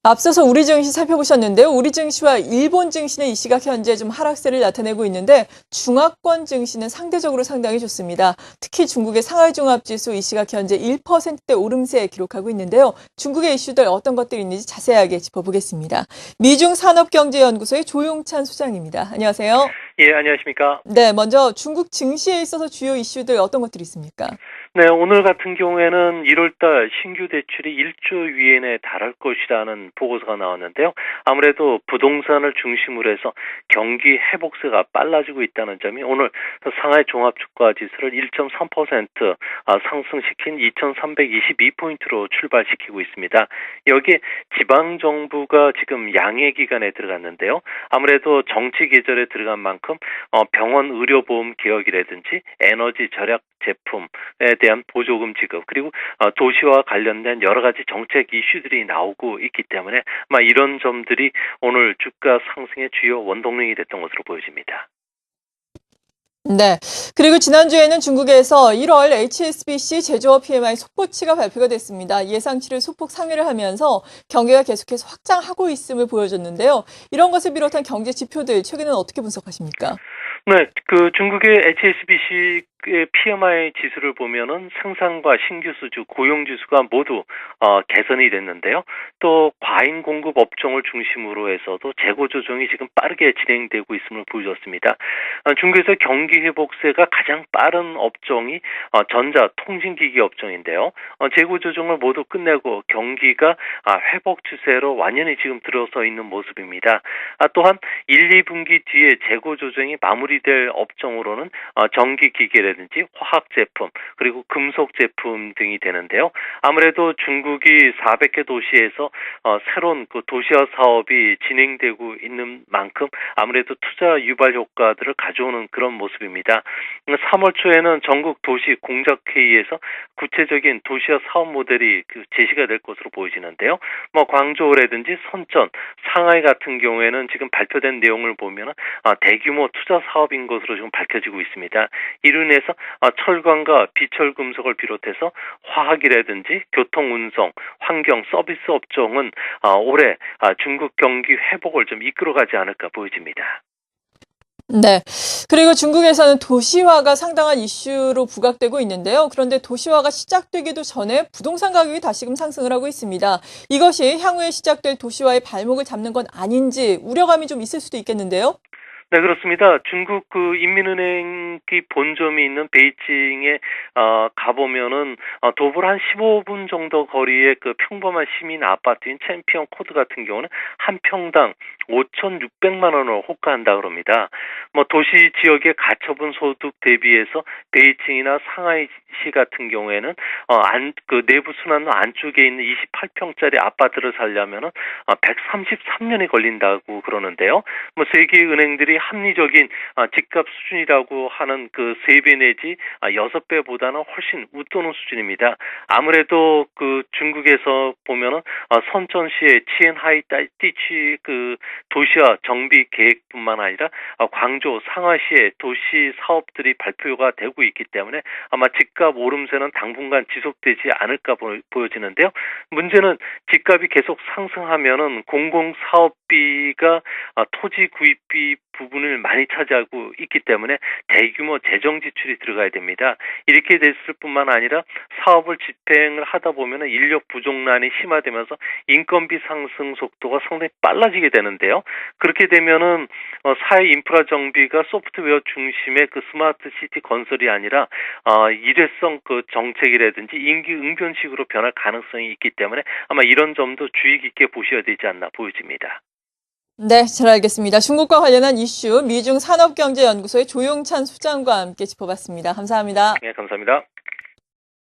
앞서서 우리 증시 살펴보셨는데요. 우리 증시와 일본 증시는 이 시각 현재 좀 하락세를 나타내고 있는데 중화권 증시는 상대적으로 상당히 좋습니다. 특히 중국의 상하이 종합지수 이 시각 현재 1%대 오름세 기록하고 있는데요. 중국의 이슈들 어떤 것들이 있는지 자세하게 짚어보겠습니다. 미중산업경제연구소의 조용찬 소장입니다. 안녕하세요. 예, 안녕하십니까. 네, 먼저 중국 증시에 있어서 주요 이슈들 어떤 것들이 있습니까? 네, 오늘 같은 경우에는 1월달 신규 대출이 1조 위엔에 달할 것이라는 보고서가 나왔는데요. 아무래도 부동산을 중심으로 해서 경기 회복세가 빨라지고 있다는 점이 오늘 상하이 종합주가지수를 1.3% 상승시킨 2,322포인트로 출발시키고 있습니다. 여기에 지방정부가 지금 양해 기간에 들어갔는데요. 아무래도 정치 계절에 들어간 만큼 병원 의료보험 개혁이라든지 에너지 절약 제품에 대한 보조금 지급 그리고 도시와 관련된 여러 가지 정책 이슈들이 나오고 있기 때문에 이런 점들이 오늘 주가 상승의 주요 원동력이 됐던 것으로 보여집니다. 네. 그리고 지난주에는 중국에서 1월 HSBC 제조업 PMI 속보치가 발표가 됐습니다. 예상치를 소폭 상회를 하면서 경기가 계속해서 확장하고 있음을 보여줬는데요. 이런 것을 비롯한 경제 지표들 최근에는 어떻게 분석하십니까? 네, 중국의 HSBC의 PMI 지수를 보면은 생산과 신규 수주, 고용 지수가 모두 개선이 됐는데요. 또 과잉 공급 업종을 중심으로 해서도 재고 조정이 지금 빠르게 진행되고 있음을 보여줬습니다. 중국에서 경기 회복세가 가장 빠른 업종이 전자 통신기기 업종인데요. 재고 조정을 모두 끝내고 경기가 회복 추세로 완연히 지금 들어서 있는 모습입니다. 또한 1, 2분기 뒤에 재고 조정이 마무리될 업종으로는 전기기기라든지 화학제품 그리고 금속 제품 등이 되는데요. 아무래도 중국이 400개 도시에서 새로운 도시화 사업이 진행되고 있는 만큼 아무래도 투자 유발 효과들을 가져오는 그런 모습입니다. 3월 초에는 전국 도시 공작회의에서 구체적인 도시화 사업 모델이 제시가 될 것으로 보여지는데요. 광저우라든지 선전, 상하이 같은 경우에는 지금 발표된 내용을 보면 대규모 투자 사업인 것으로 지금 밝혀지고 있습니다. 이로 인해서 철강과 비철금속을 비롯해서 화학이라든지 교통운송, 환경, 서비스 업종은 올해 중국 경기 회복을 좀 이끌어가지 않을까 보여집니다. 네. 그리고 중국에서는 도시화가 상당한 이슈로 부각되고 있는데요. 그런데 도시화가 시작되기도 전에 부동산 가격이 다시금 상승을 하고 있습니다. 이것이 향후에 시작될 도시화의 발목을 잡는 건 아닌지 우려감이 좀 있을 수도 있겠는데요. 네, 그렇습니다. 중국 인민은행이 본점이 있는 베이징에 가보면은 도보로 한 15분 정도 거리의 평범한 시민 아파트인 챔피언 코드 같은 경우는 한 평당 5,600만 원을 호가한다 그럽니다. 도시 지역의 가처분 소득 대비해서 베이징이나 상하이시 같은 경우에는 내부 순환로 안쪽에 있는 28평짜리 아파트를 살려면은 133년이 걸린다고 그러는데요. 세계 은행들이 합리적인 집값 수준이라고 하는 3배 내지 6배보다는 훨씬 웃도는 수준입니다. 아무래도 중국에서 보면은 선전시의 치엔하이 띠치 도시화 정비 계획뿐만 아니라 광저우, 상하시의 도시 사업들이 발표가 되고 있기 때문에 아마 집값 오름세는 당분간 지속되지 않을까 보여지는데요. 문제는 집값이 계속 상승하면은 공공사업비가 토지 구입비 부분을 많이 차지하고 있기 때문에 대규모 재정 지출이 들어가야 됩니다. 이렇게 됐을 뿐만 아니라 사업을 집행을 하다 보면 인력 부족난이 심화되면서 인건비 상승 속도가 상당히 빨라지게 되는데요. 그렇게 되면은 사회 인프라 정비가 소프트웨어 중심의 스마트 시티 건설이 아니라 일회성 정책이라든지 임기 응변식으로 변할 가능성이 있기 때문에 아마 이런 점도 주의 깊게 보셔야 되지 않나 보여집니다. 네, 잘 알겠습니다. 중국과 관련한 이슈 미중산업경제연구소의 조용찬 소장과 함께 짚어봤습니다. 감사합니다. 네, 감사합니다.